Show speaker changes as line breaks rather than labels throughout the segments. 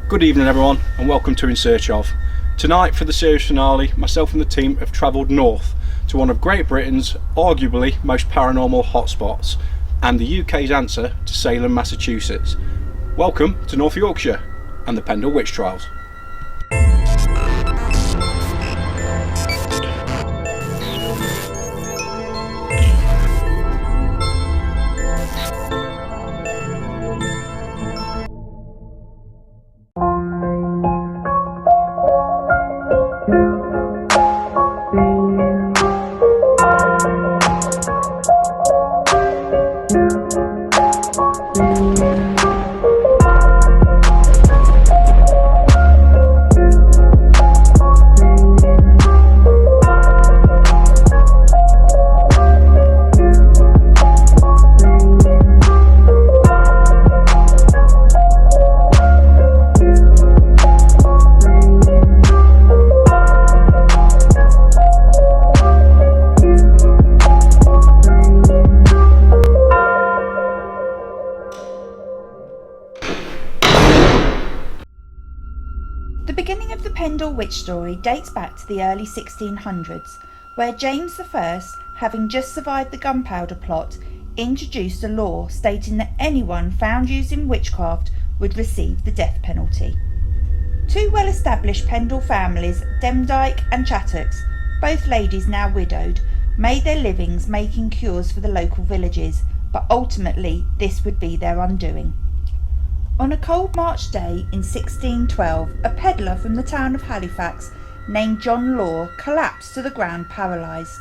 Good evening everyone and welcome to In Search Of. Tonight for the series finale, myself and the team have travelled north to one of Great Britain's arguably most paranormal hotspots and the UK's answer to Salem, Massachusetts. Welcome to North Yorkshire and the Pendal Witch Trials.
The beginning of the Pendal witch story dates back to the early 1600s, where James I, having just survived the gunpowder plot, introduced a law stating that anyone found using witchcraft would receive the death penalty. Two well-established Pendal families, Demdike and Chattox, both ladies now widowed, made their livings making cures for the local villages, but ultimately this would be their undoing. On a cold March day in 1612, a pedlar from the town of Halifax named John Law collapsed to the ground paralysed,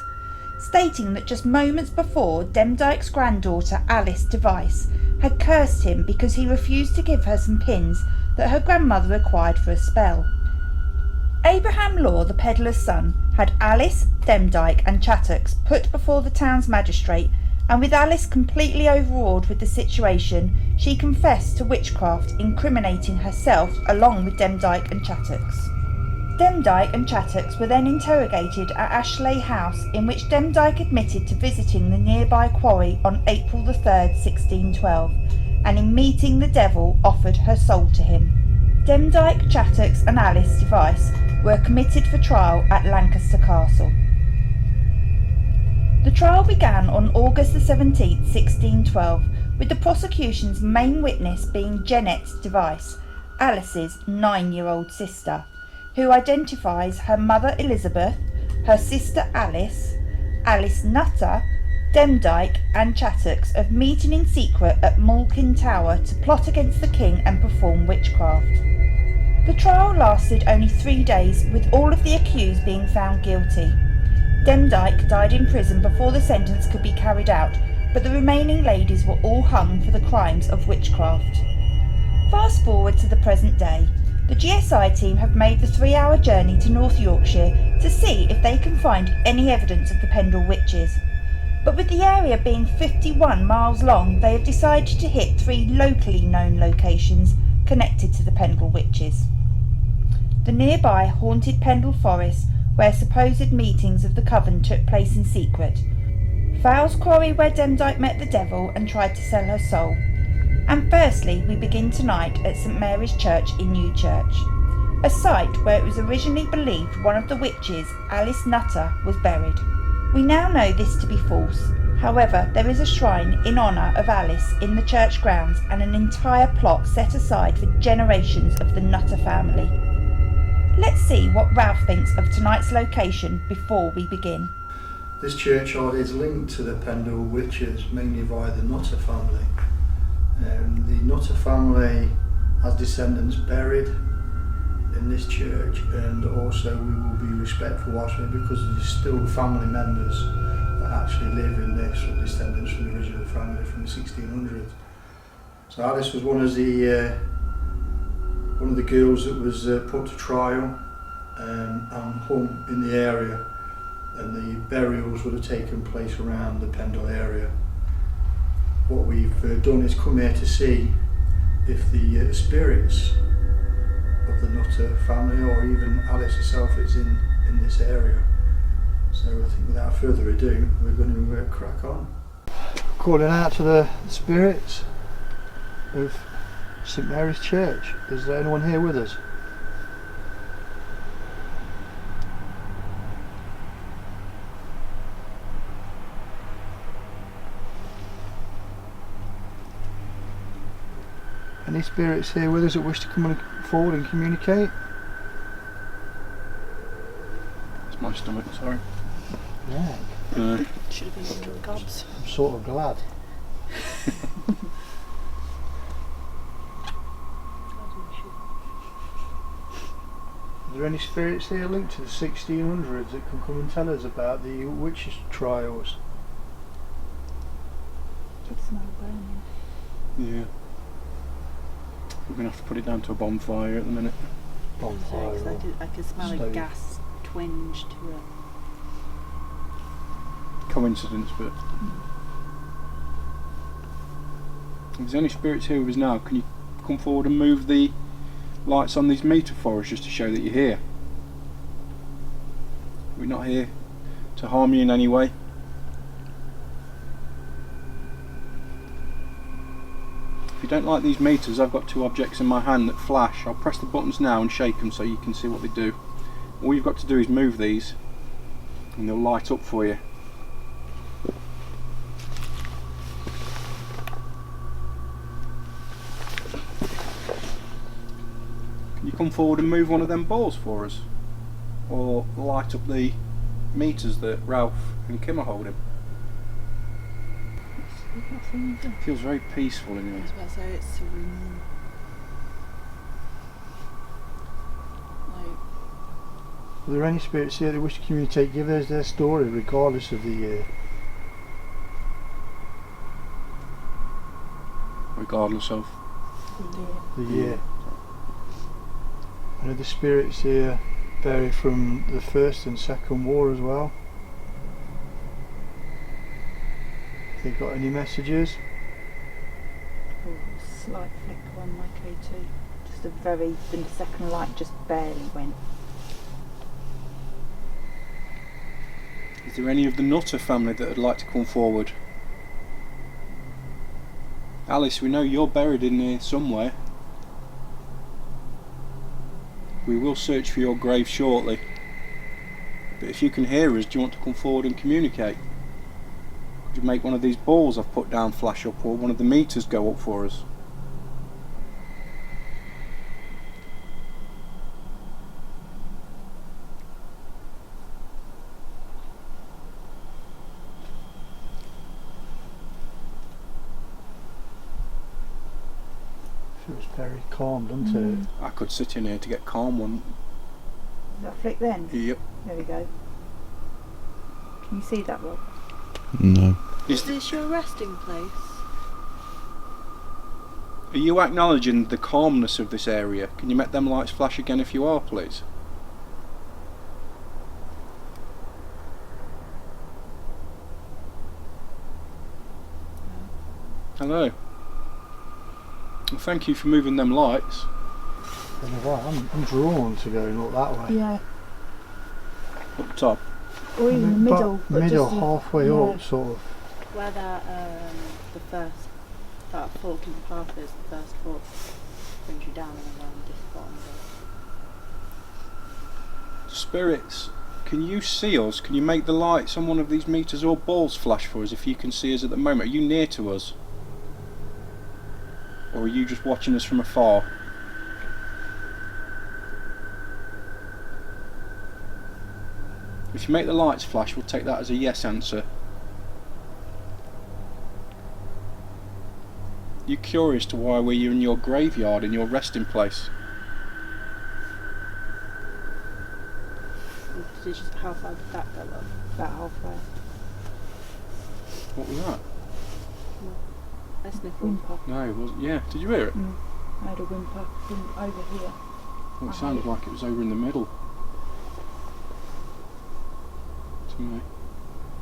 stating that just moments before Demdike's granddaughter Alice Device had cursed him because he refused to give her some pins that her grandmother required for a spell. Abraham Law, the pedlar's son, had Alice, Demdike and Chattox put before the town's magistrate, and with Alice completely overawed with the situation, she confessed to witchcraft, incriminating herself along with Demdike and Chattox. Demdike and Chattox were then interrogated at Ashley House, in which Demdike admitted to visiting the nearby quarry on April the 3rd, 1612, and in meeting the devil offered her soul to him. Demdike, Chattox and Alice Device were committed for trial at Lancaster Castle. The trial began on August the 17th, 1612, with the prosecution's main witness being Jeanette Device, Alice's 9-year-old sister, who identifies her mother Elizabeth, her sister Alice, Alice Nutter, Demdike and Chattox of meeting in secret at Malkin Tower to plot against the king and perform witchcraft. The trial lasted only 3 days, with all of the accused being found guilty. Demdike died in prison before the sentence could be carried out, but the remaining ladies were all hung for the crimes of witchcraft. Fast forward to the present day. The G.S.I team have made the 3-hour journey to North Yorkshire to see if they can find any evidence of the Pendal witches. But with the area being 51 miles long, they have decided to hit 3 locally known locations connected to the Pendal witches. The nearby haunted Pendal Forest, where supposed meetings of the coven took place in secret, Fowl's Quarry, where Demdike met the devil and tried to sell her soul, and firstly we begin tonight at St Mary's Church in Newchurch, a site where it was originally believed one of the witches, Alice Nutter, was buried. We now know this to be false. However, there is a shrine in honour of Alice in the church grounds and an entire plot set aside for generations of the Nutter family. Let's see what Ralph thinks of tonight's location before we begin.
This churchyard is linked to the Pendal witches mainly via the Nutter family. The Nutter family has descendants buried in this church, and also we will be respectful whilst we're, because there's still family members that actually live in this, or descendants from the original family from the 1600s. So Alice was one of the girls that was put to trial and hung in the area, and the burials would have taken place around the Pendal area. What we've done is come here to see if the spirits of the Nutter family, or even Alice herself, is in this area. So I think without further ado, we're going to crack on. Calling out to the spirits of St Mary's Church. Is there anyone here with us? Any spirits here with us that wish to come forward and communicate?
It's my stomach, sorry.
Yeah.
No.
Should have been little gobs.
I'm sort of glad. Are there any spirits here linked to the 1600s that can come and tell us about the witches' trials?
Could smell burning.
Yeah. We're going to have to put it down to a bonfire at the minute.
Bonfire.
I could smell a
stove.
gas twinge to it.
Coincidence, but... If there's any spirits here with us now, can you come forward and move the lights on these meter for us just to show that you're here? We're not here to harm you in any way. If you don't like these meters, I've got two objects in my hand that flash. I'll press the buttons now and shake them so you can see what they do. All you've got to do is move these and they'll light up for you. Can you come forward and move one of them balls for us? Or light up the meters that Ralph and Kim are holding? Feels very peaceful in
I
here.
was about to say it's serene. Like,
Are there any spirits here that wish to communicate? Give us their story regardless of the year.
Regardless of...
The year. And are the spirits here vary from the First and Second War as well? Have they got any messages?
Slight flicker on my K2. Just a very, the second light just barely went.
Is there any of the Nutter family that would like to come forward? Alice, we know you're buried in here somewhere. We will search for your grave shortly. But if you can hear us, do you want to come forward and communicate? Could you make one of these balls I've put down flash up, or one of the meters go up for us?
Feels very calm, doesn't it?
I could sit in here to get calm one.
Is that flick then?
Yep.
There we go. Can you see that, Rob?
No.
is this your resting place?
Are you acknowledging the calmness of this area? Can you make them lights flash again if you are, please? Hello. Well, thank you for moving them lights.
I don't know why, I'm drawn to going up that way.
Yeah.
Up top.
Or even the middle.
But middle,
just
halfway
yeah.
up, sort of.
Where the first, that fork in the path is, the first fork brings you down and around this bottom bit.
Spirits, can you see us? Can you make the lights on one of these meters or balls flash for us if you can see us at the moment? Are you near to us? Or are you just watching us from afar? If you make the lights flash, we'll take that as a yes answer. You curious to why we're in your graveyard, in your resting place?
It's just how far did that go up?
About halfway.
What was that?
A sniffle.
Whimper.
No, it wasn't. Yeah, did you hear it?
I had a whimper from over here.
Well, it sounded like it was over in the middle. To me.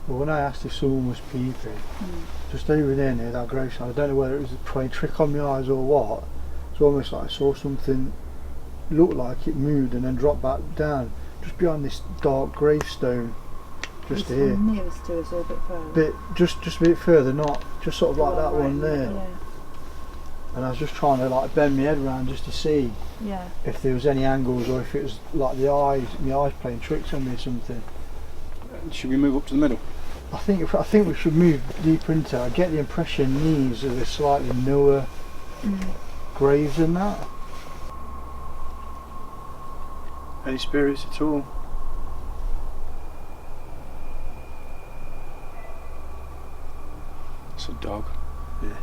Well, when I asked if someone was peeping, just over there near that graveside, I don't know whether it was playing trick on my eyes or what. It's almost like I saw something look like it moved and then dropped back down, just behind this dark gravestone, just
This
here.
one nearest to us or a bit further.
Just a bit further, not just sort of like that one there.
Yeah.
and I was just trying to like bend my head around just to see
Yeah.
if there was any angles or if it was like my eyes playing tricks on me or something.
Should we move up to the middle?
I think we should move deeper into it. I get the impression these are the slightly newer graves than that. Any spirits at all?
It's a dog.
Yeah.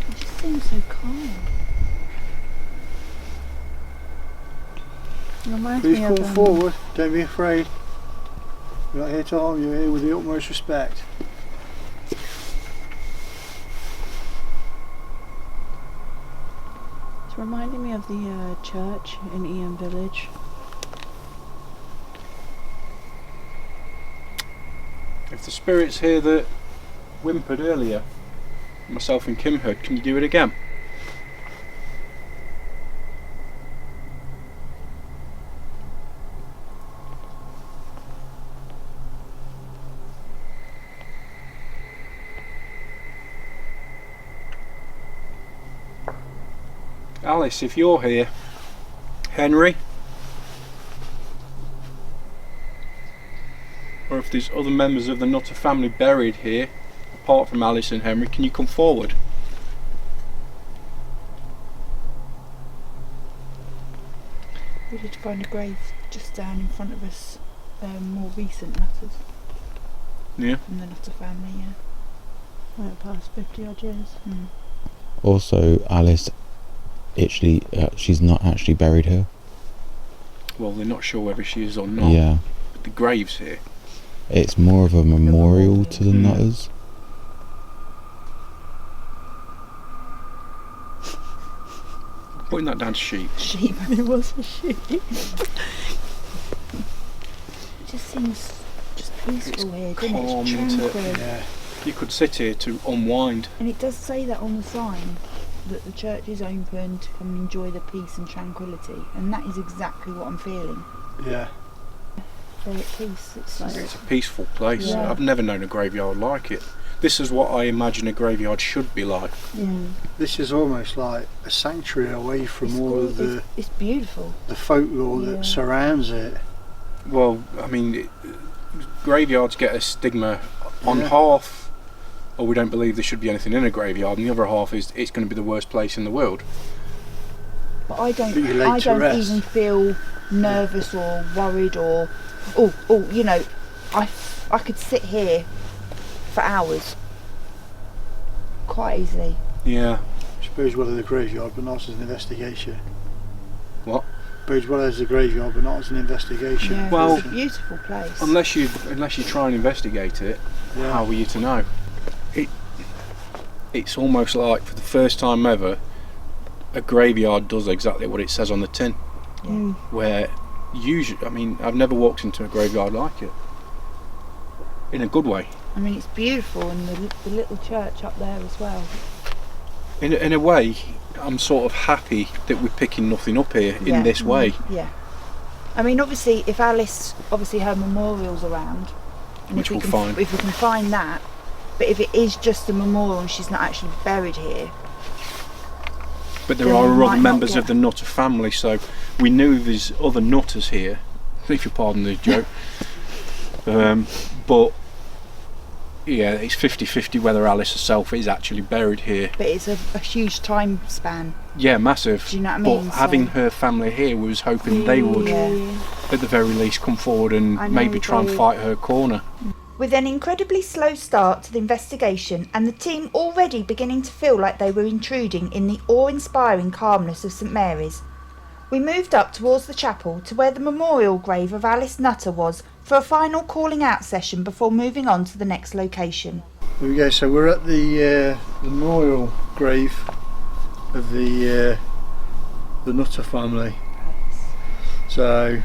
It just seems so calm. It reminds
Please
me
come
of,
forward, don't be afraid. We're not here to harm you, we're here with the utmost respect.
It's reminding me of the church in Ian Village.
If the spirit's here that whimpered earlier, myself and Kim heard, can you do it again? Alice, if you're here, Henry, or if there's other members of the Nutter family buried here, apart from Alice and Henry, can you come forward?
We did find a grave just down in front of us, more recent Nutters
Yeah.
from the Nutter family, yeah.
Went past 50 odd years.
Also, Alice, actually, she's not actually buried here.
Well, they're not sure whether she is or not.
Yeah,
But the grave's here.
it's more of a memorial to the
Mm.
Nutters.
Putting that down to sheep.
Sheep.
It was a sheep.
It just seems just peaceful here, doesn't it?
calm,
It's
isn't it?
tranquil.
Yeah.
You could sit here to unwind.
And it does say that on the sign, that the church is open to come and enjoy the peace and tranquility, and that is exactly what I'm feeling.
Yeah.
They're at peace. It's like
It's a peaceful place.
Yeah.
I've never known a graveyard like it. This is what I imagine a graveyard should be like.
This is almost like a sanctuary away from
it's
all of
gorgeous. It's beautiful.
the folklore
Yeah.
that surrounds it.
Well, I mean, graveyards get a stigma on
Yeah.
half, or we don't believe there should be anything in a graveyard, and the other half is it's going to be the worst place in the world.
But I don't.
But you lay
I
to
don't
rest.
even feel nervous or worried or you know, I could sit here for hours quite easily.
Yeah.
Suppose well as a graveyard, but not as an investigation.
What?
Suppose well as a graveyard, but not as an investigation.
Yeah,
Well-
it's a beautiful place.
Unless you try and investigate it,
Yeah.
how are you to know? It's almost like for the first time ever, a graveyard does exactly what it says on the tin.
Yeah.
Where usually, I mean, I've never walked into a graveyard like it. In a good way.
I mean, it's beautiful, and the little church up there as well.
In a way, I'm sort of happy that we're picking nothing up here
Yeah.
in this way.
Yeah. I mean, obviously, if Alice, her memorial's around, and
Which
if we
we'll
can,
find.
if we can find that, but if it is just a memorial and she's not actually buried here,
But there
Then we
are
might
other
not
members
get-
of the Nutter family, so we knew there's other Nutters here, if you pardon the joke. But yeah, it's 50-50 whether Alice herself is actually buried here.
but it's a huge time span.
Yeah, massive.
Do you know what I
But
mean?
having
So-
her family here, we was hoping they would,
Yeah.
at the very least, come forward and
I know,
maybe try and
they-
fight her corner.
With an incredibly slow start to the investigation and the team already beginning to feel like they were intruding in the awe-inspiring calmness of St Mary's, we moved up towards the chapel to where the memorial grave of Alice Nutter was for a final calling out session before moving on to the next location.
There we go. So we're at the memorial grave of the Nutter family. So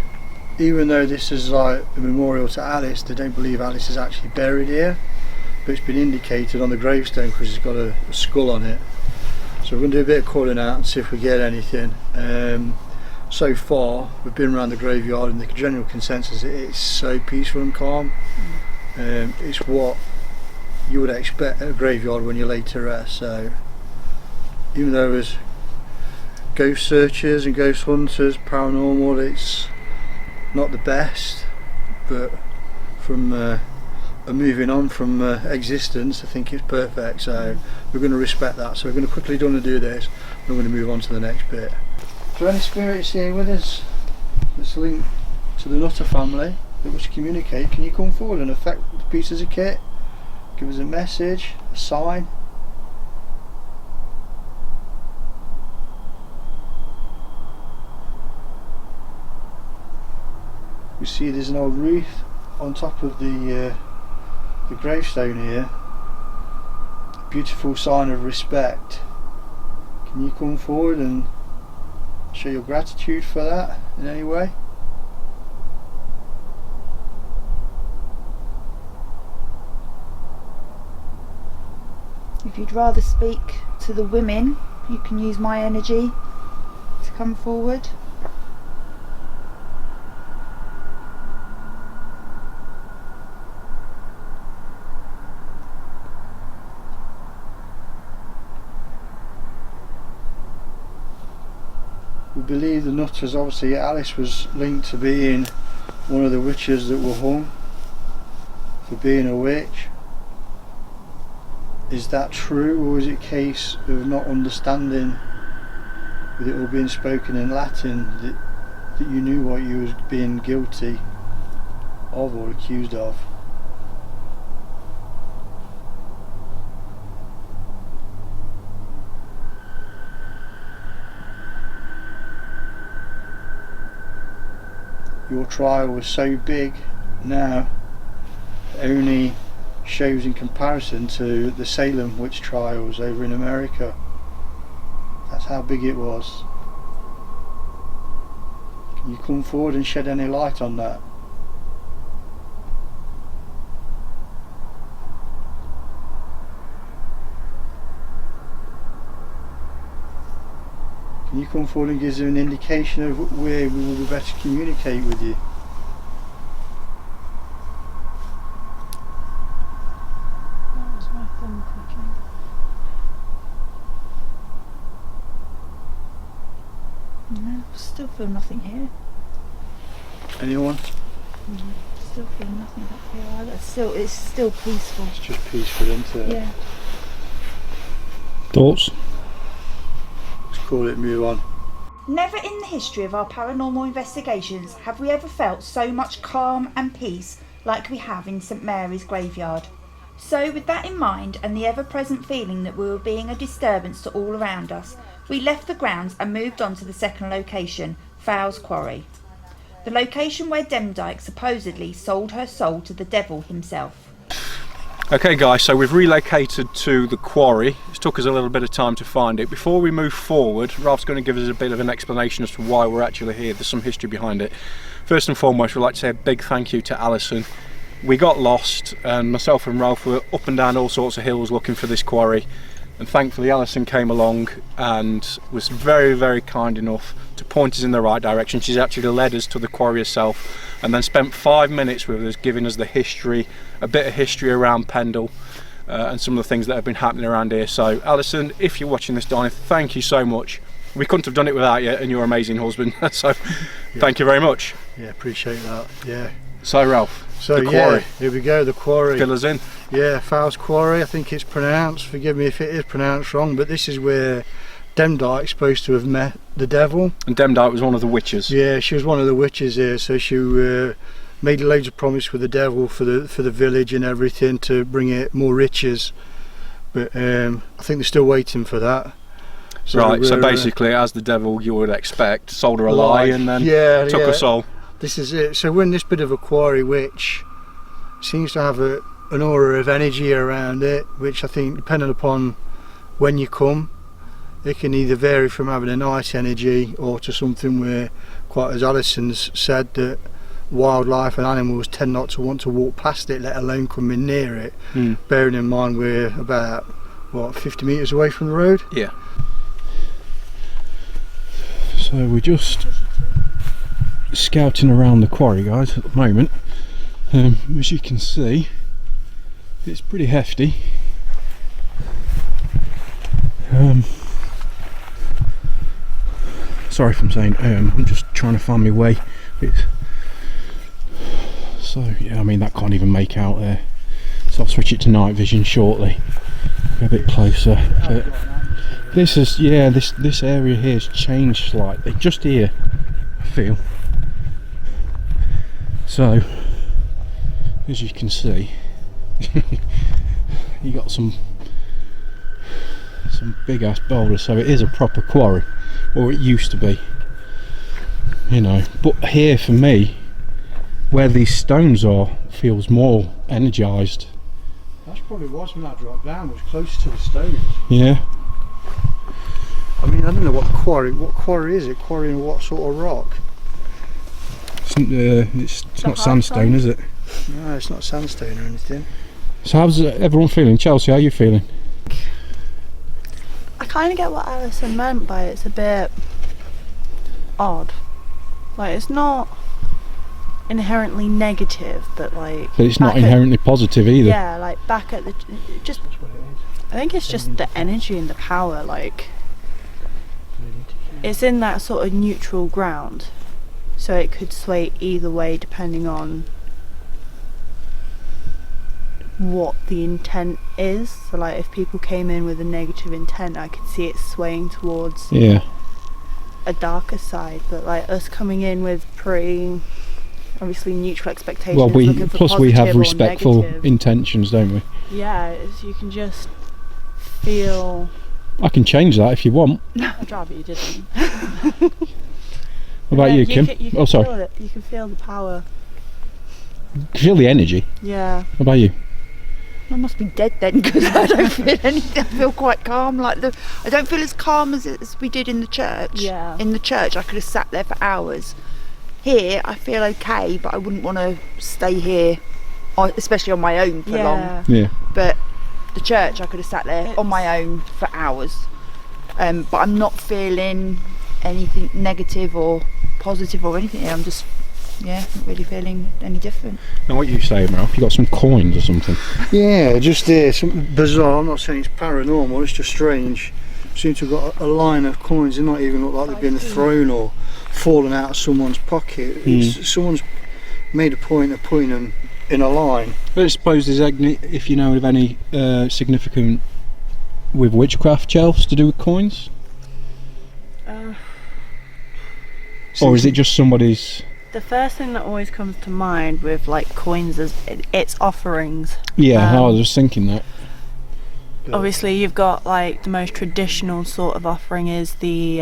even though this is like a memorial to Alice, they don't believe Alice is actually buried here, but it's been indicated on the gravestone because it's got a skull on it. So we're going to do a bit of calling out and see if we get anything. So far we've been around the graveyard and the general consensus it's so peaceful and calm. It's what you would expect at a graveyard when you lay to rest. So even though there's ghost searchers and ghost hunters, paranormal, it's not the best, but from moving on from existence, I think it's perfect. So we're going to respect that. So we're going to quickly do this and we're going to move on to the next bit. Is there any spirits here with us that's linked to the Nutter family that wish to communicate? Can you come forward and affect the pieces of kit? Give us a message, a sign. We see there's an old wreath on top of the gravestone here. A beautiful sign of respect. Can you come forward and show your gratitude for that in any way?
If you'd rather speak to the women, you can use my energy to come forward.
We believe the Nutters, obviously Alice was linked to being one of the witches that were hung for being a witch. Is that true, or is it a case of not understanding, with it all being spoken in Latin, that you knew what you was being guilty of or accused of? Your trial was so big now, it only shows in comparison to the Salem witch trials over in America. That's how big it was. Can you come forward and shed any light on that? Can you come forward and give us an indication of where we will be better to communicate with you?
That was my thumb clicking.
No, still feel nothing here.
Anyone?
Still feel nothing up here either. It's still peaceful.
It's just peaceful, isn't it?
Yeah.
Thoughts?
Let's call it, move on.
Never in the history of our paranormal investigations have we ever felt so much calm and peace like we have in St Mary's graveyard. So with that in mind and the ever-present feeling that we were being a disturbance to all around us, we left the grounds and moved on to the second location, Fowles Quarry. The location where Demdike supposedly sold her soul to the devil himself.
Okay guys, so we've relocated to the quarry. It took us a little bit of time to find it. Before we move forward, Ralph's going to give us a bit of an explanation as to why we're actually here. There's some history behind it. First and foremost, we'd like to say a big thank you to Alison. We got lost and myself and Ralph were up and down all sorts of hills looking for this quarry, and thankfully Alison came along and was very, very kind enough to point us in the right direction. She's actually led us to the quarry herself and then spent 5 minutes with us giving us the history, a bit of history around Pendal and some of the things that have been happening around here. So Alison, if you're watching this, darling, thank you so much. We couldn't have done it without you and your amazing husband. So thank you very much.
Yeah, appreciate that. Yeah.
So Ralph,
So
the quarry.
here we go, the quarry.
Fill us in.
Yeah, Fowles Quarry, I think it's pronounced, forgive me if it is pronounced wrong, but this is where Demdike's supposed to have met the devil.
And Demdike was one of the witches.
Yeah, she was one of the witches here, so she made loads of promise with the devil for the village and everything to bring it more riches. But I think they're still waiting for that. So
right, so basically, as the devil you would expect, sold her a lie and then took her soul.
This is it. So we're in this bit of a quarry which seems to have an aura of energy around it, which I think, depending upon when you come, it can either vary from having a nice energy or to something where, quite as Alison's said, that wildlife and animals tend not to want to walk past it, let alone come in near it. Bearing in mind we're about, what, 50 metres away from the road?
Yeah. So we're just scouting around the quarry, guys, at the moment. As you can see, it's pretty hefty. Sorry if I'm saying I'm just trying to find my way. So yeah, I mean that can't even make out there. So I'll switch it to night vision shortly. Go a bit closer. But this is, yeah, this area here has changed slightly. Just here, I feel. So as you can see, you got some big ass boulders. So it is a proper quarry, or it used to be. You know, but here for me, where these stones are, feels more energised.
That's probably was when I dropped down, was close to the stones.
Yeah.
I mean, I don't know what quarry is it? Quarrying what sort of rock?
It's not sandstone, is it?
No, it's not sandstone or anything.
So how's everyone feeling? Chelsea, how are you feeling?
I kind of get what Alison meant by it's a bit odd. Like, it's not inherently negative, but like...
But it's not inherently positive either.
Yeah, like back at the... Just, I think it's just the energy and the power, like... It's in that sort of neutral ground. So it could sway either way depending on what the intent is. So like if people came in with a negative intent, I could see it swaying towards a darker side. But like us coming in with pretty obviously neutral expectations,
well,
looking for
plus we have
positive or
respectful
negative.
intentions, don't we?
Yeah, you can just feel...
I can change that if you want.
I'd rather you didn't.
What about you, Kim?
You can
sorry.
feel it. You can feel the power.
Feel the energy.
Yeah.
What about you?
I must be dead then, because I don't feel anything. I feel quite calm. I don't feel as calm as we did in the church.
Yeah.
In the church, I could have sat there for hours. Here, I feel okay, but I wouldn't want to stay here, especially on my own for long.
Yeah.
But the church, I could have sat there on my own for hours. But I'm not feeling anything negative or positive or anything here. I'm just, not really feeling any different.
Now what you say, Ralph? You got some coins or something?
Yeah, just there, something bizarre. I'm not saying it's paranormal, it's just strange. Seem to have got a line of coins. They not even look like they've been thrown or fallen out of someone's pocket. Someone's made a point of putting them in a line.
I suppose there's if you know of any significant with witchcraft, Chels, to do with coins? Or is it just somebody's...
The first thing that always comes to mind with like coins is it's offerings.
Yeah, I was just thinking that.
Obviously you've got like the most traditional sort of offering is the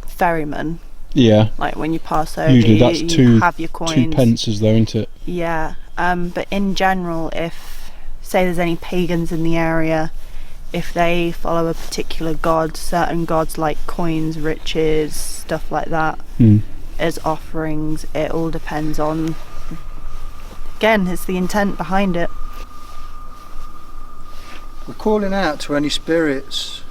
ferryman.
Yeah.
Like when you pass over,
usually that's
you have your coins.
2 pences though, isn't it?
Yeah. But in general, if say there's any pagans in the area, if they follow a particular god, certain gods like coins, riches, stuff like that, as offerings, it all depends on, again, it's the intent behind it.
We're calling out to any spirits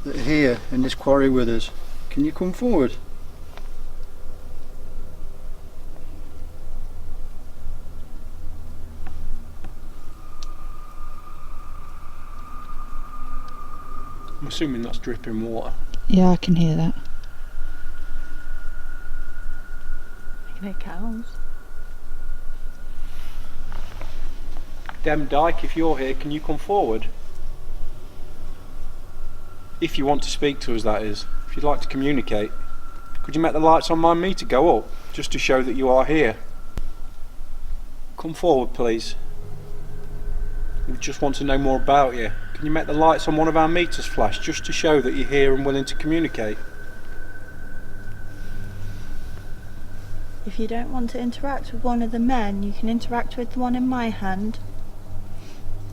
that are here in this quarry with us. Can you come forward?
I'm assuming that's dripping water.
Yeah, I can hear that.
I can hear cows.
Dem Dyke, if you're here, can you come forward? If you want to speak to us, that is. If you'd like to communicate. Could you make the lights on my meter go up, just to show that you are here? Come forward, please. We just want to know more about you. Can you make the lights on one of our meters flash, just to show that you're here and willing to communicate?
If you don't want to interact with one of the men, you can interact with the one in my hand.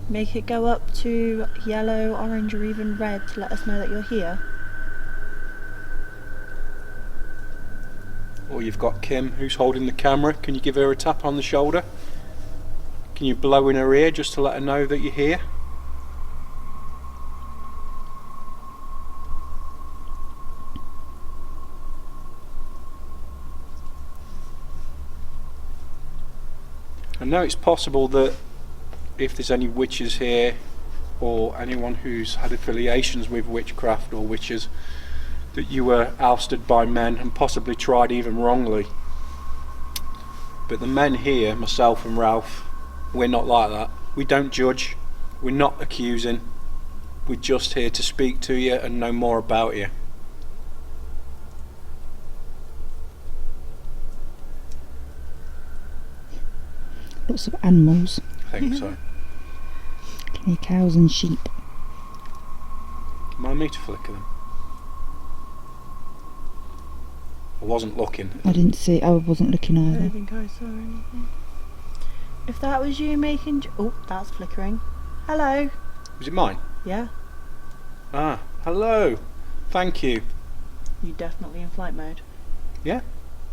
Make it go up to yellow, orange or even red to let us know that you're here.
Or you've got Kim, who's holding the camera. Can you give her a tap on the shoulder? Can you blow in her ear just to let her know that you're here? And now it's possible that if there's any witches here, or anyone who's had affiliations with witchcraft or witches, that you were ousted by men and possibly tried even wrongly. But the men here, myself and Ralph, we're not like that. We don't judge, we're not accusing, we're just here to speak to you and know more about you.
Lots of animals.
I think so.
Can hear cows and sheep.
Mind me to flicker them? I wasn't looking.
I didn't see. I wasn't looking
I don't
either.
think I saw anything. If that was you making... Oh, that's flickering. Hello.
Was it mine?
Yeah,
Ah, hello. Thank you.
you definitely in flight mode.
Yeah?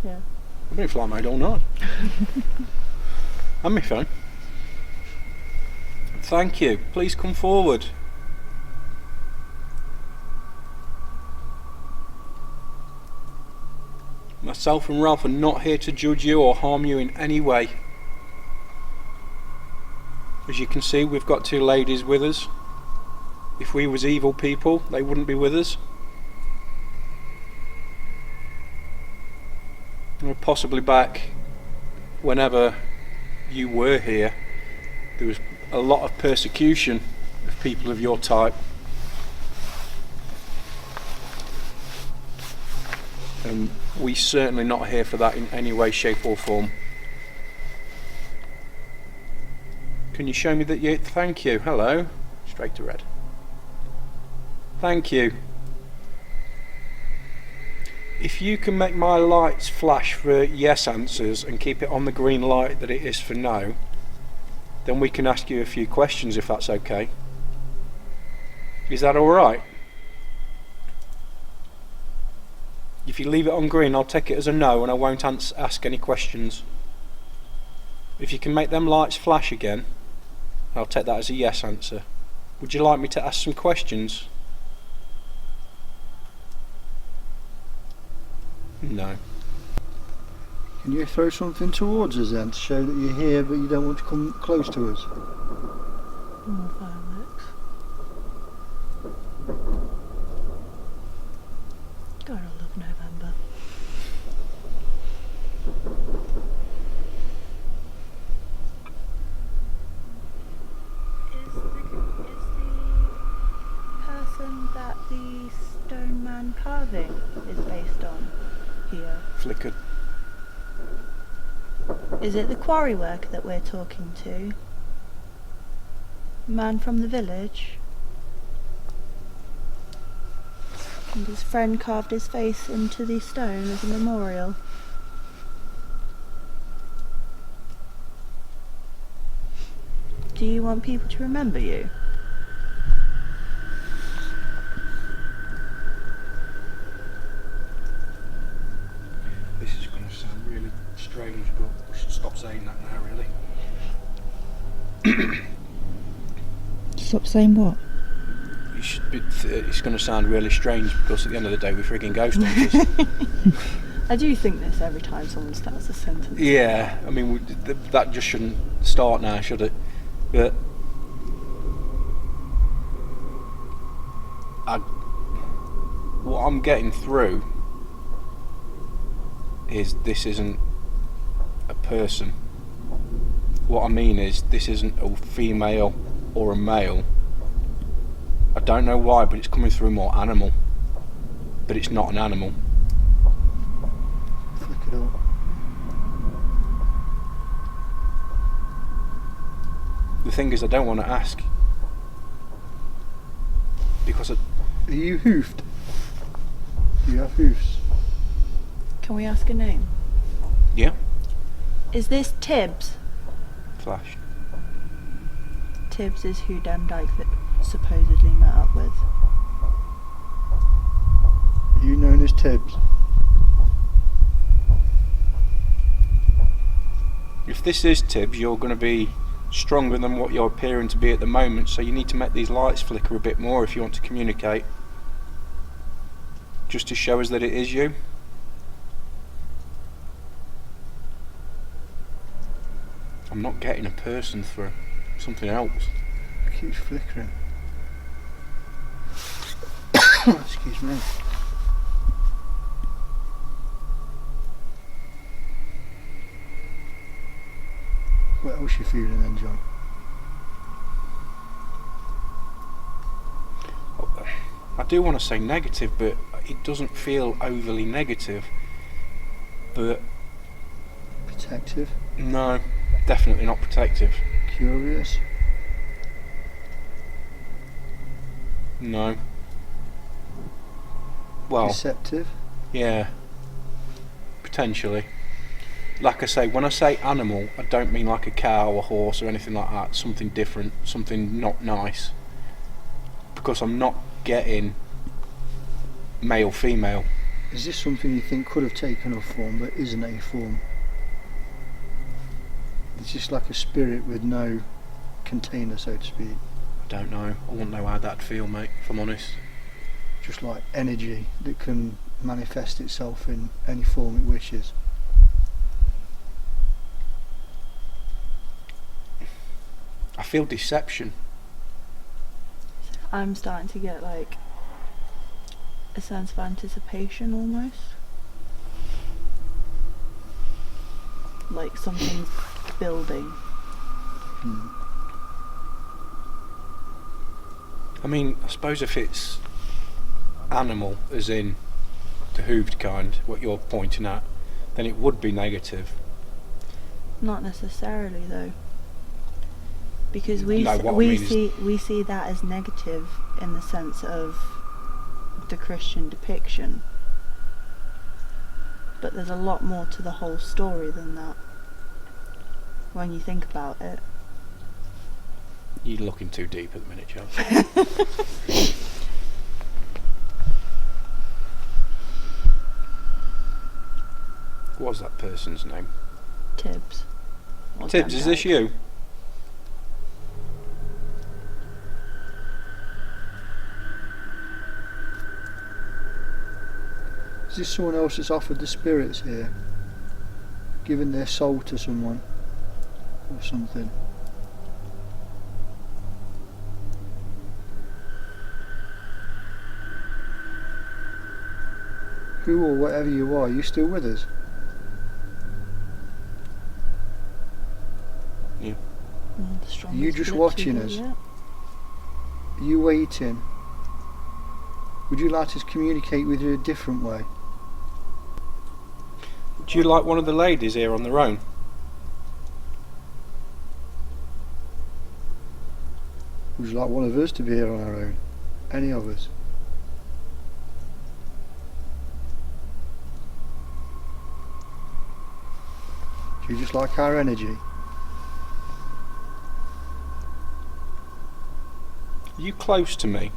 Yeah.
I've been in flight mode all night. And my phone. Thank you. Please come forward. Myself and Ralph are not here to judge you or harm you in any way. As you can see, we've got two ladies with us. If we was evil people, they wouldn't be with us. Or possibly back whenever you were here, there was a lot of persecution of people of your type. And we're certainly not here for that in any way, shape or form. Can you show me that you... Thank you. Hello. Straight to red. Thank you. If you can make my lights flash for yes answers and keep it on the green light that it is for no, then we can ask you a few questions if that's okay. Is that alright? If you leave it on green, I'll take it as a no and I won't ask any questions. If you can make them lights flash again, I'll take that as a yes answer. Would you like me to ask some questions? No.
Can you throw something towards us then to show that you're here but you don't want to come close to us?
More fireworks. God, I love November. Is the person that the stone man carving is based on here?
Flickered.
Is it the quarry worker that we're talking to? Man from the village? And his friend carved his face into the stone as a memorial. Do you want people to remember you?
This is going to sound really strange, but we should stop saying that now, really.
Stop saying what?
You should be it's going to sound really strange because at the end of the day we're frigging ghost hunters.
I do think this every time someone starts a sentence.
Yeah, I mean that just shouldn't start now, should it? But what I'm getting through is this isn't a person. What I mean is this isn't a female or a male. I don't know why, but it's coming through more animal. But it's not an animal.
Flick it up.
The thing is, I don't want to ask because
Are you hoofed? Do you have hoofs?
Can we ask a name?
yeah,
Is this Tibbs?
flash.
Tibbs is who Demdike supposedly met up with.
Are you known as Tibbs?
If this is Tibbs, you're going to be stronger than what you're appearing to be at the moment, so you need to make these lights flicker a bit more if you want to communicate. Just to show us that it is you. I'm not getting a person through. Something else.
It keeps flickering. Excuse me. What else you feeling then, John?
I do want to say negative, but it doesn't feel overly negative. But
Protective?
no, definitely not protective.
Curious?
No. Well,
Deceptive?
yeah, potentially. Like I say, when I say animal, I don't mean like a cow or horse or anything like that. Something different, something not nice. Because I'm not getting male, female.
Is this something you think could have taken a form but isn't a form? It's just like a spirit with no container, so to speak.
I don't know. I wouldn't know how that'd feel, mate, if I'm honest.
Just like energy that can manifest itself in any form it wishes.
I feel deception.
I'm starting to get like a sense of anticipation almost. Like something's building.
I mean, I suppose if it's animal, as in the hooved kind, what you're pointing at, then it would be negative.
Not necessarily though. Because we
No, what I mean is-
we see that as negative in the sense of the Christian depiction. But there's a lot more to the whole story than that. When you think about it.
You're looking too deep at the minute, Joe. What was that person's name?
Tibbs. Or
Tibbs, is this
Dundalk.
you?
Is this someone else that's offered the spirits here? Given their soul to someone? Or something? Who or whatever you are still with us?
The strongest
You just
blips
watching
we've
us?
got yet.
Are you waiting? Would you like us to communicate with you a different way?
Do you like one of the ladies here on their own?
Would you like one of us to be here on our own? Any of us? Do you just like our energy?
Are you close to me?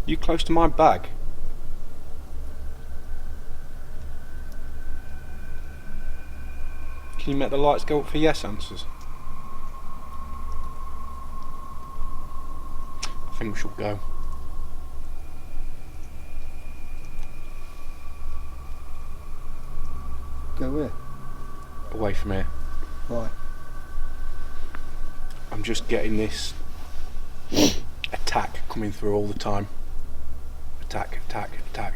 You close to my bag? Can you make the lights go up for yes answers? I think we should go.
Go where?
Away from here.
Why?
I'm just getting this attack coming through all the time. Attack, attack, attack.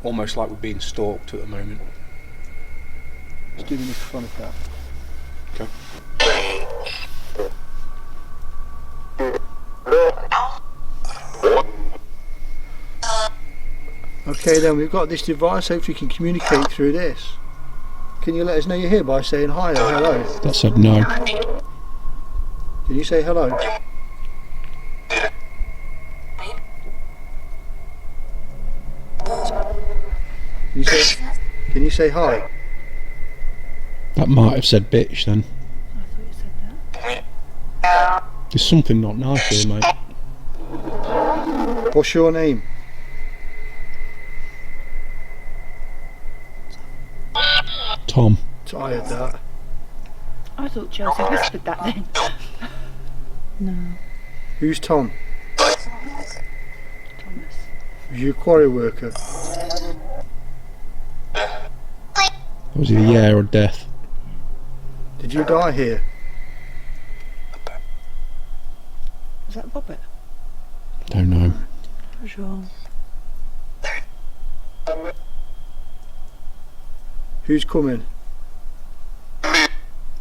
Almost like we're being stalked at the moment.
Let's do the front of that.
Okay.
Okay then, we've got this device, hopefully we can communicate through this. Can you let us know you're here by saying hi or hello?
That said no.
Can you say hello? Can you say hi?
That might have said bitch then.
I thought you said that.
There's something not nice here, mate.
What's your name?
Tom.
Tired that.
I thought Chelsea whispered that then.
No.
Who's Tom?
Thomas.
Are you a quarry worker?
Was it yeah or death?
Did you die here?
Was that Bobbit?
Don't know.
For sure.
Who's coming?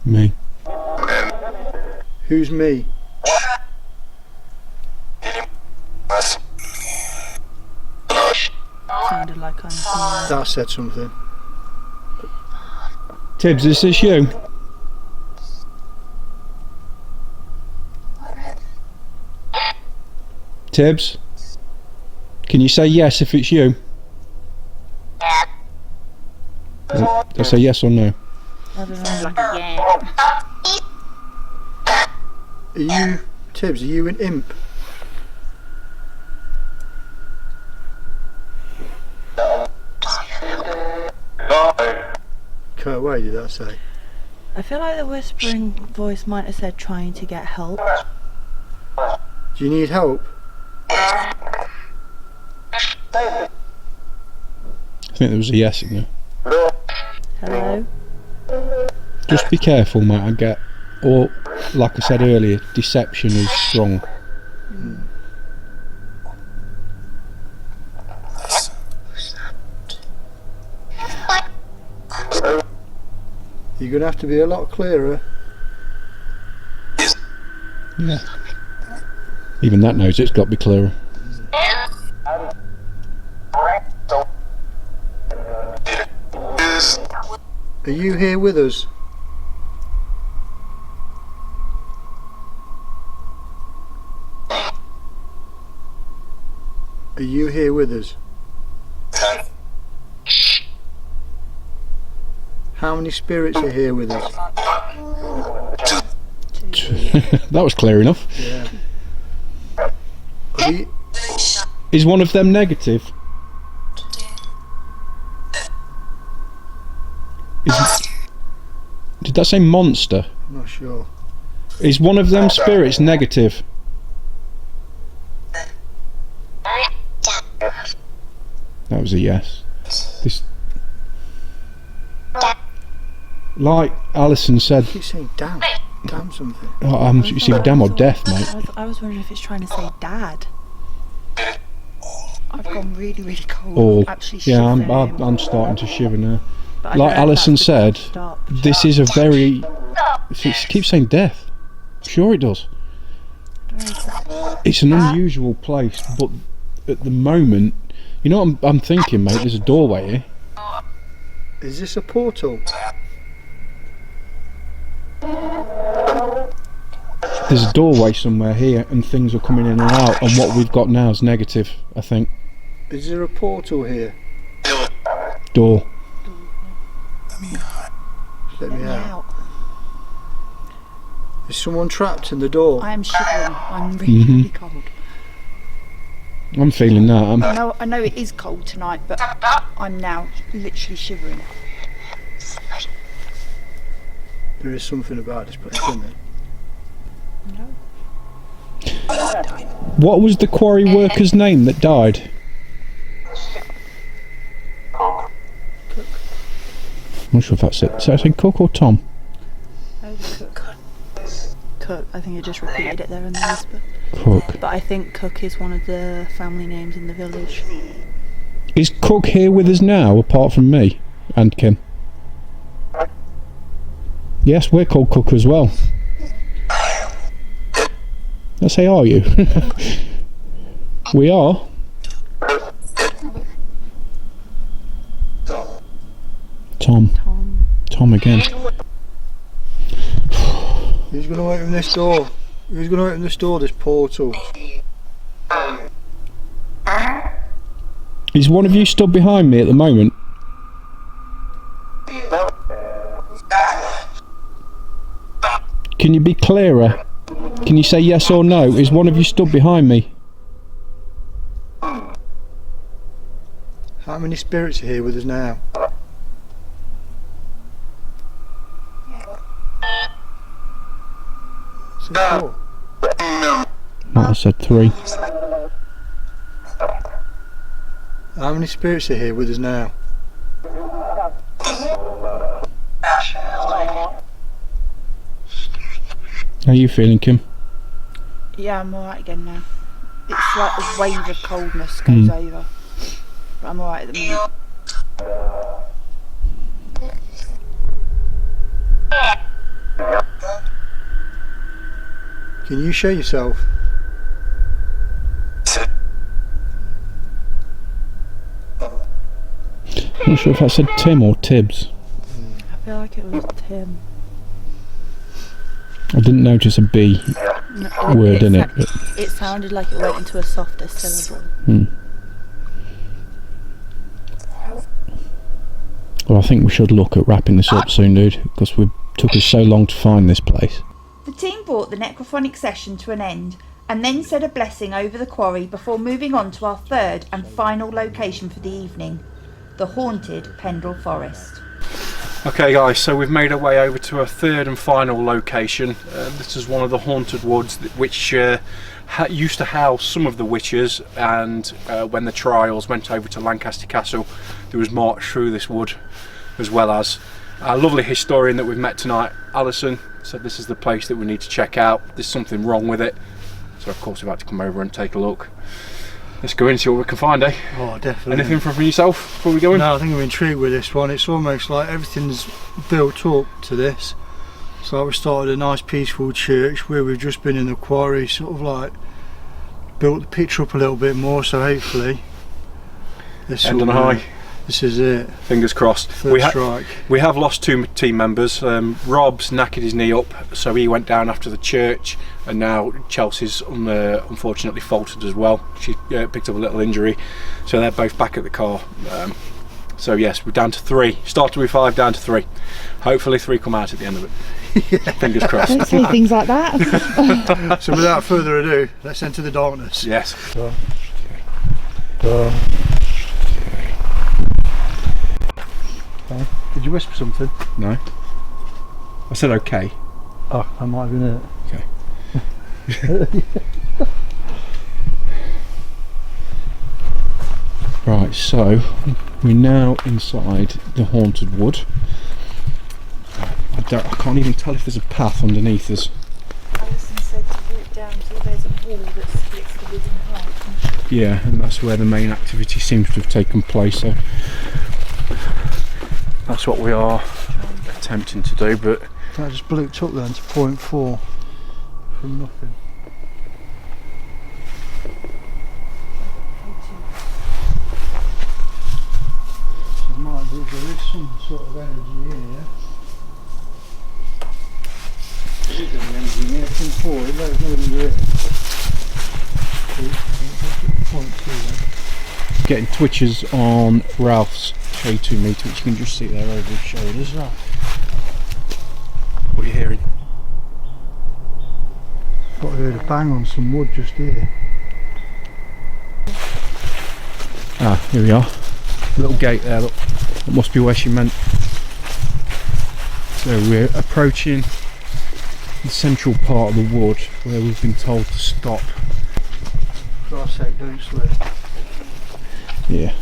Me.
Who's me?
Sounded like I'm here.
That said something.
Tibbs, is this you? Tibbs? Can you say yes if it's you? I'll say yes or no.
I don't know. Like a yeah.
Are you, Tibbs, are you an imp? Cut away, did that say?
I feel like the whispering voice might have said trying to get help.
Do you need help?
I think there was a yes in there.
Hello?
Just be careful, mate. I get, or like I said earlier, deception is strong.
You're going to have to be a lot clearer.
Yeah. Even that knows it's got to be clearer.
Are you here with us? Are you here with us? How many spirits are here with us?
That was clear enough.
Yeah. Are you,
Is one of them negative? Did that say monster?
I'm not sure.
Is one of them spirits negative? That was a yes. This, like Alison said,
I keep saying damn. Damn something.
it's either damn or death, mate.
I was wondering if it's trying to say dad.
I've gone really, really cold.
Or
Actually
yeah,
shivering.
I'm starting to shiver now.
But I
Like
don't know if
Alison
that's
said,
because start-
this is a very. It keeps saying death. Sure, it does. It's an unusual place, but at the moment, you know what I'm thinking, mate. There's a doorway here.
Is this a portal?
There's a doorway somewhere here, and things are coming in and out. And what we've got now is negative, I think.
Is there a portal here?
Door.
Let me out. Is someone trapped in the door?
I am shivering. I'm really, really cold.
I'm feeling that.
I know it is cold tonight, but I'm now literally shivering.
There is something about this place, isn't there?
What was the quarry worker's name that died?
Cook.
I'm not sure if that's it. So I say Cook or Tom?
Cook. I think you just repeated it there in the whisper.
Cook.
But I think Cook is one of the family names in the village.
Is Cook here with us now, apart from me and Kim? Yes, we're called Cook as well. I say, are you? We are. Tom. Tom again.
Who's going to open this door? Who's going to open this door, this portal?
Is one of you stood behind me at the moment? Can you be clearer? Can you say yes or no? Is one of you stood behind me?
How many spirits are here with us now? Is it 4?
Might have said 3.
How many spirits are here with us now?
How are you feeling, Kim?
Yeah, I'm alright again now. It's like a wave of coldness goes over. But I'm alright at the minute.
Can you show yourself?
I'm not sure if I said Tim or Tibbs.
I feel like it was Tim.
I didn't notice a B word in it. But
It sounded like it went into a softer syllable.
Well, I think we should look at wrapping this up soon, dude, because it took us so long to find this place.
The team brought the necrophonic session to an end and then said a blessing over the quarry before moving on to our third and final location for the evening, the haunted Pendal Forest.
Okay guys, so we've made our way over to a third and final location. This is one of the haunted woods which used to house some of the witches, and when the trials went over to Lancaster Castle, there was march through this wood, as well as our lovely historian that we've met tonight, Alison, said this is the place that we need to check out. There's something wrong with it, so of course we've had to come over and take a look. Let's go in and see what we can find, eh?
Oh, definitely.
Anything from yourself before we go in?
No, I think I'm intrigued with this one. It's almost like everything's built up to this. It's like we started a nice peaceful church where we've just been in the quarry, sort of like built the picture up a little bit more, so hopefully this
End on a high.
This is it.
Fingers crossed.
Third strike.
We have lost two team members. Rob's knackered his knee up, so he went down after the church, and now Chelsea's unfortunately faltered as well. She picked up a little injury, so they're both back at the car. So yes, we're down to 3. Started with 5, down to 3. Hopefully 3 come out at the end of it. Yeah. Fingers crossed.
Don't say things like that.
So without further ado, let's enter the darkness.
Yes.
Did you whisper something?
No. I said okay.
Oh, that might have been it.
Okay. Right, so we're now inside the haunted wood. I can't even tell if there's a path underneath us.
Alison said to walk down till there's a wall that splits the wood in half.
Yeah, and that's where the main activity seems to have taken place, so that's what we are attempting to do, but
That just blooped up then to 0.4 from nothing. So there is some sort of energy here. There is any energy here from 4, it knows nobody there. 0.2 then.
getting twitches on Ralph's K2 meter, which you can just see there over his shoulders. What are you hearing?
Got to hear a bang on some wood just here.
Ah, here we are. Little gate there, look. That must be where she meant. So we're approaching the central part of the wood where we've been told to stop.
For God's sake, don't slip.
Yeah.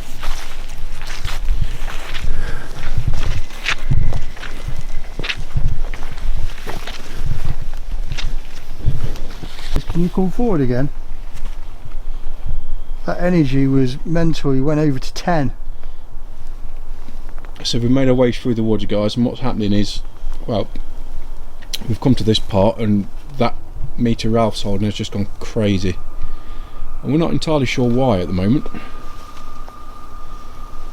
Can you come forward again? That energy was mental, you went over to 10.
So we've made our way through the woods, guys, and what's happening is, well, we've come to this part and that meter Ralph's holding has just gone crazy. And we're not entirely sure why at the moment.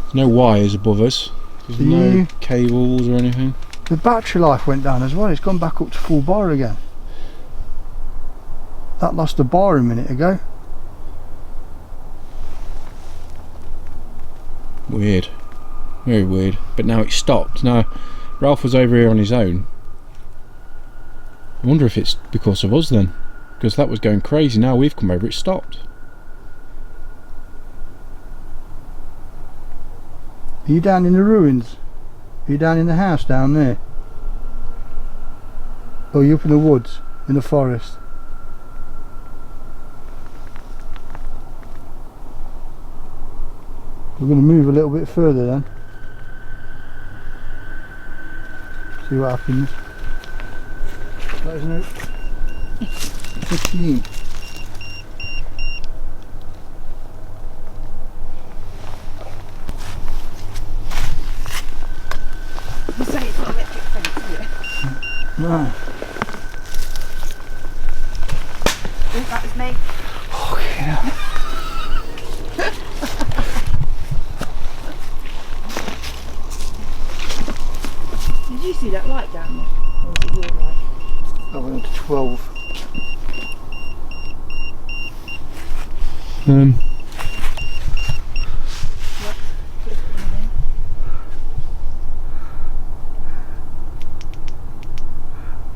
There's no wires above us. There's no cables or anything.
The battery life went down as well, it's gone back up to full bar again. That lost a bar a minute ago.
Weird. Very weird. But now it's stopped. Now, Ralph was over here on his own. I wonder if it's because of us then. Because that was going crazy. Now we've come over, it's stopped.
Are you down in the ruins? Are you down in the house down there? Or are you up in the woods, in the forest? We're going to move a little bit further then. See what happens. Let us know. 15.
You say it's not electric fence, do you?
No.
Oh, that was me.
Oh, yeah.
Did you see that light down there? Or was it your light?
I went to 12.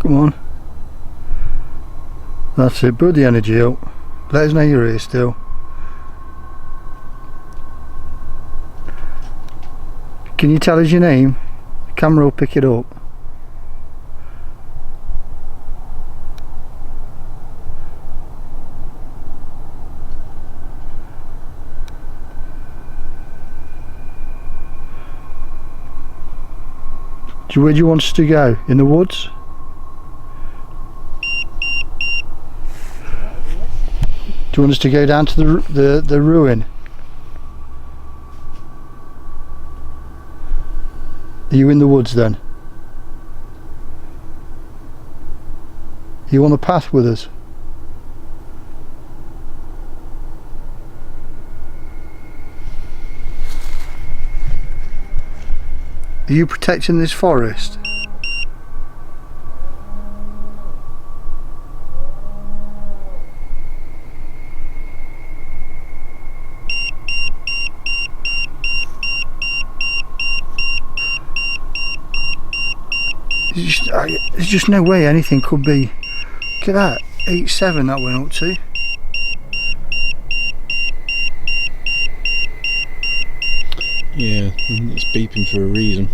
Come on. That's it, put the energy out. Let us know you're here still. Can you tell us your name? The camera will pick it up. Where do you want us to go? In the woods? Do you want us to go down to the ruin? Are you in the woods then? Are you on the path with us? Are you protecting this forest? There's just no way anything could be. Look at that, 8.7 that went up to.
Yeah, it's beeping for a reason.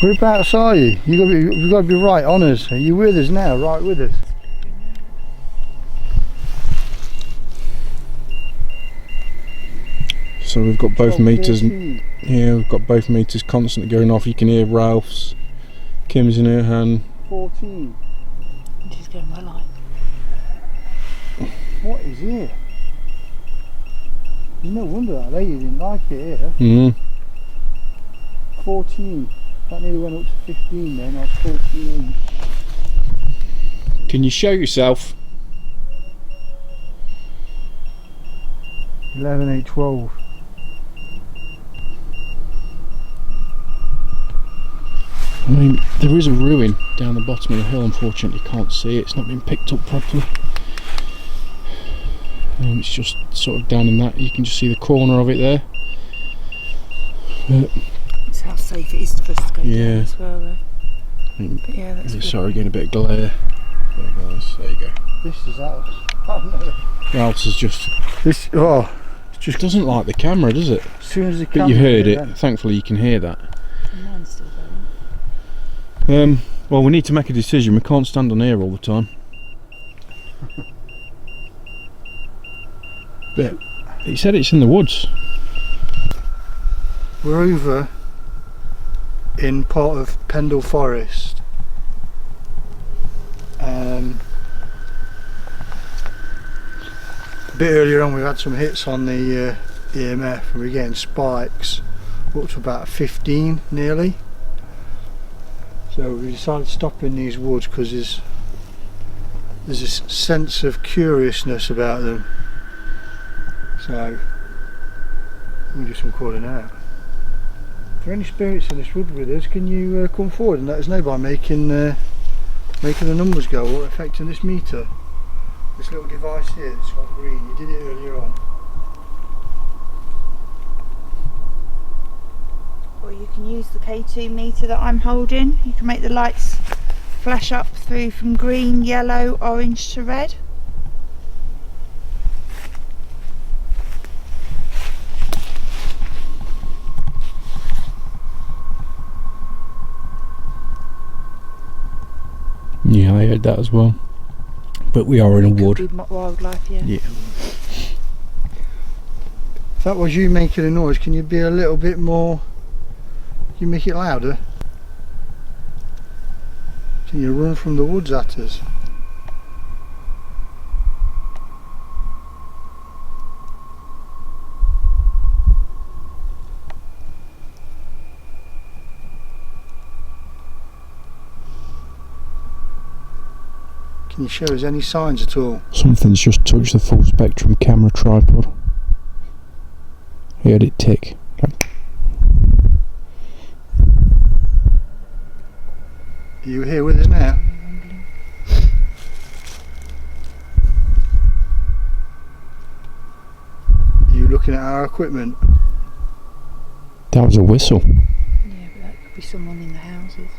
Whereabouts are you? You've got to be right on us. Are you with us now? Right with us?
So we've got both
12,
meters.
13.
Yeah, we've got both meters constantly going off. You can hear Ralph's, Kim's in her hand.
14.
She's going my light.
What is here? There's no wonder that lady didn't like it here. 14. That nearly went up to 15 then. I was 14.
Can you show yourself?
11, 8, 12.
I mean, there is a ruin down the bottom of the hill. Unfortunately, you can't see it. It's not been picked up properly. It's just sort of down in that. You can just see the corner of it there.
It's how safe it is for us to go
Yeah.
down as well, though.
I think,
But yeah, that's good.
sorry, getting a bit of glare. There, guys. There you go.
This is ours. Oh, no.
Ralph's is just.
This, oh, it's just
Doesn't like the camera, does it?
as soon as the
But
camera.
you heard it.
Then.
Thankfully, you can hear that.
Mine's still going.
Well, we need to make a decision. We can't stand on here all the time. But he said it's in the woods.
We're over in part of Pendal Forest. A bit earlier on we had some hits on the EMF and we're getting spikes up to about 15 nearly. So we decided to stop in these woods because there's a sense of curiousness about them. So we'll do some calling out. If there are any spirits in this wood with us, can you come forward and let us know by making the numbers go or affecting this meter? This little device here that's got green, you did it earlier on.
Or you can use the K2 meter that I'm holding. You can make the lights flash up through from green, yellow, orange to red.
Yeah, I heard that as well. But we are in a wood.
Could be wildlife, yeah.
Yeah.
If that was you making a noise, can you be a little bit more... Can you make it louder? Can you run from the woods at us? Can you show us any signs at all?
Something's just touched the full spectrum camera tripod. I heard it tick.
Are you here with us now? Are you looking at our equipment?
That was a whistle.
Yeah, but that could be someone in the houses.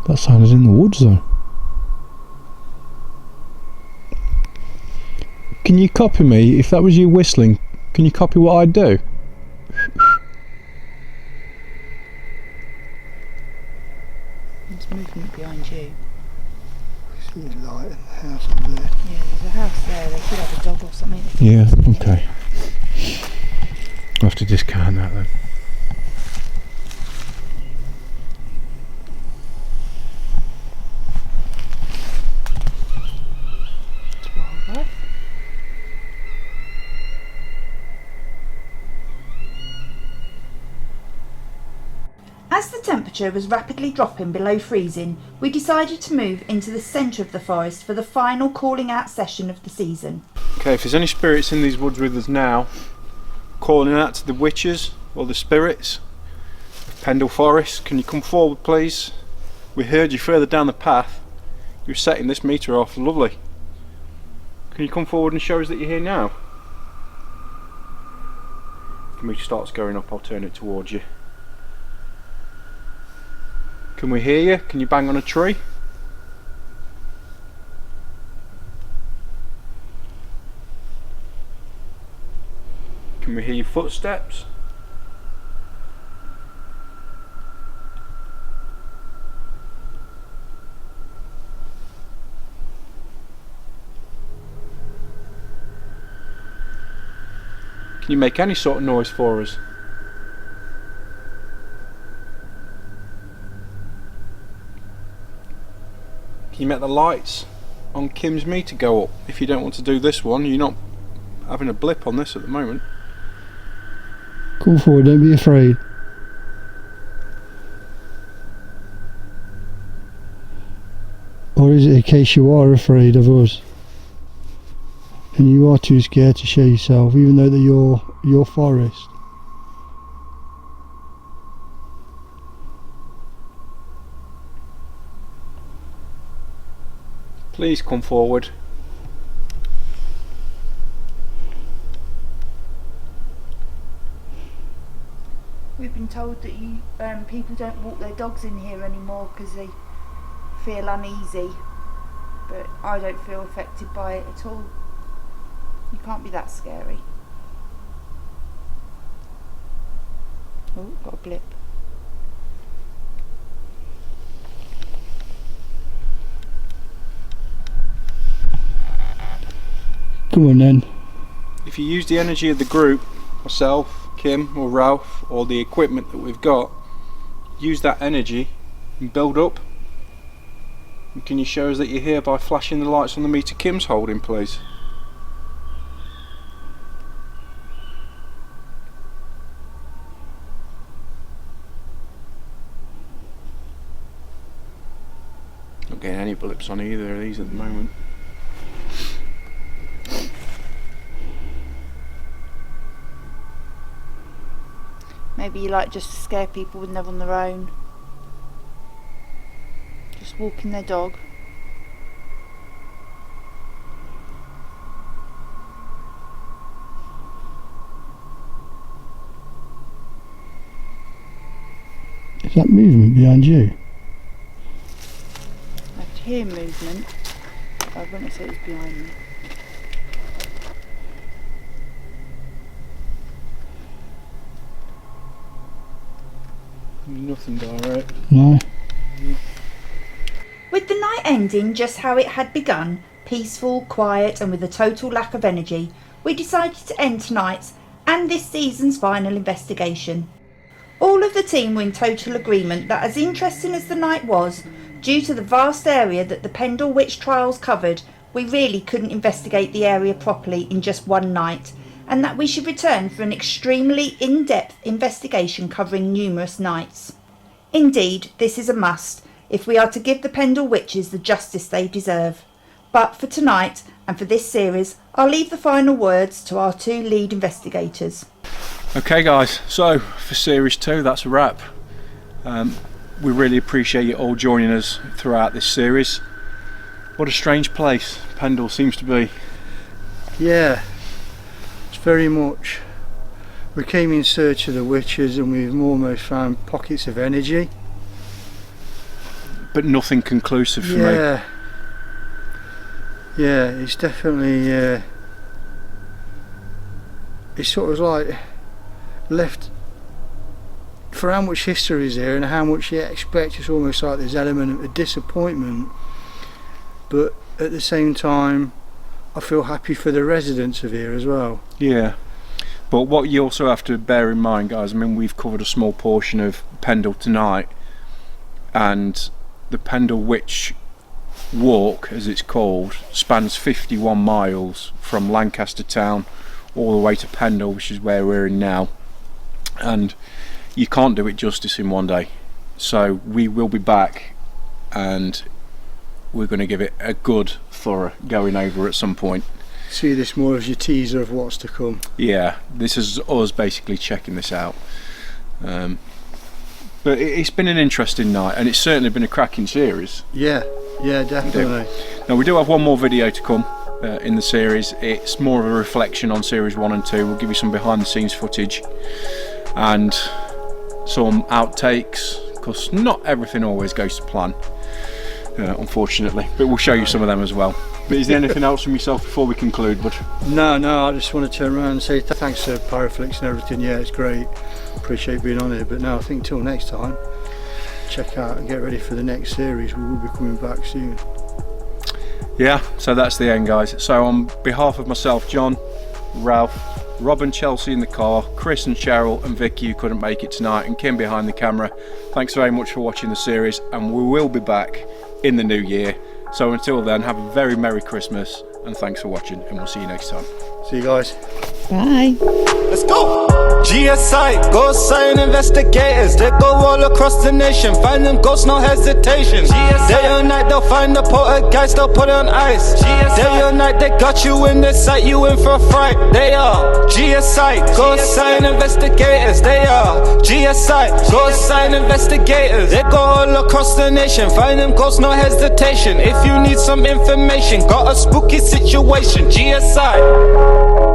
That sounded in the woods though. Can you copy me? If that was you whistling, can you copy what I'd do?
There's movement behind you.
I see a light in the house over there.
Yeah, there's a house there. They could have a dog or something.
Yeah, okay. I'll have to discount that then.
It's wildlife.
As the temperature was rapidly dropping below freezing, we decided to move into the centre of the forest for the final calling out session of the season.
Okay, if there's any spirits in these woods with us now, calling out to the witches or the spirits of Pendal Forest, can you come forward please? We heard you further down the path. You're setting this meter off, lovely. Can you come forward and show us that you're here now? If the meter starts going up, I'll turn it towards you. Can we hear you? Can you bang on a tree? Can we hear your footsteps? Can you make any sort of noise for us? Can you make the lights on Kim's meter go up? If you don't want to do this one, you're not having a blip on this at the moment.
Come forward, don't be afraid. Or is it a case you are afraid of us? And you are too scared to show yourself, even though they're your forest?
Please come forward.
We've been told that people don't walk their dogs in here anymore because they feel uneasy, but I don't feel affected by it at all. You can't be that scary. Oh, got a blip.
Come on then.
If you use the energy of the group, myself, Kim or Ralph, or the equipment that we've got, use that energy and build up. And can you show us that you're here by flashing the lights on the meter Kim's holding, please? Not getting any blips on either of these at the moment.
Maybe you like just to scare people when they're on their own. Just walking their dog.
Is that movement behind you?
I could hear movement. I wouldn't say it was behind me.
Nothing direct.
No.
With the night ending just how it had begun, peaceful, quiet and with a total lack of energy, we decided to end tonight's and this season's final investigation. All of the team were in total agreement that as interesting as the night was, due to the vast area that the Pendal witch trials covered, we really couldn't investigate the area properly in just one night, and that we should return for an extremely in-depth investigation covering numerous nights. Indeed, this is a must if we are to give the Pendal witches the justice they deserve. But for tonight and for this series, I'll leave the final words to our two lead investigators.
Okay guys, so for series 2 that's a wrap. We really appreciate you all joining us throughout this series. What a strange place Pendal seems to be.
Yeah, it's very much. We came in search of the witches and we've almost found pockets of energy.
But nothing conclusive for me.
Yeah, it's definitely, it's sort of like left, for how much history is there and how much you expect, it's almost like there's an element of disappointment, but at the same time I feel happy for the residents of here as well.
Yeah, but what you also have to bear in mind, guys, I mean, we've covered a small portion of Pendal tonight, and the Pendal Witch Walk, as it's called, spans 51 miles from Lancaster town all the way to Pendal, which is where we're in now, and you can't do it justice in one day. So we will be back and we're going to give it a good thorough going over at some point.
See this more as your teaser of what's to come.
Yeah, this is us basically checking this out. But it's been an interesting night and it's certainly been a cracking series.
Yeah, definitely.
Now we do have one more video to come in the series. It's more of a reflection on series 1 and 2. We'll give you some behind the scenes footage and some outtakes, because not everything always goes to plan, unfortunately, but we'll show you some of them as well. But is there anything else from yourself before we conclude, bud?
No, I just want to turn around and say thanks to Pyroflix and everything. Yeah, it's great, appreciate being on here, but no, I think till next time, check out and get ready for the next series. We will be coming back soon.
Yeah, so that's the end, guys. So on behalf of myself, John, Ralph, Rob and Chelsea in the car, Chris and Cheryl and Vicky who couldn't make it tonight, and Kim behind the camera, thanks very much for watching the series, and we will be back in the new year. So until then, have a very Merry Christmas and thanks for watching, and we'll see you next time.
See you guys.
Bye.
Let's go! G.S.I, G.S.I and investigators. They go all across the nation, find them ghosts, no hesitation. Day or night they'll find the poltergeist, they'll put it on ice. Day or night they got you in their sight, you in for a fright. They are G.S.I, G.S.I and investigators. They are G.S.I, G.S.I and investigators. They go all across the nation, find them ghosts, no hesitation. If you need some information, got a spooky situation, G.S.I.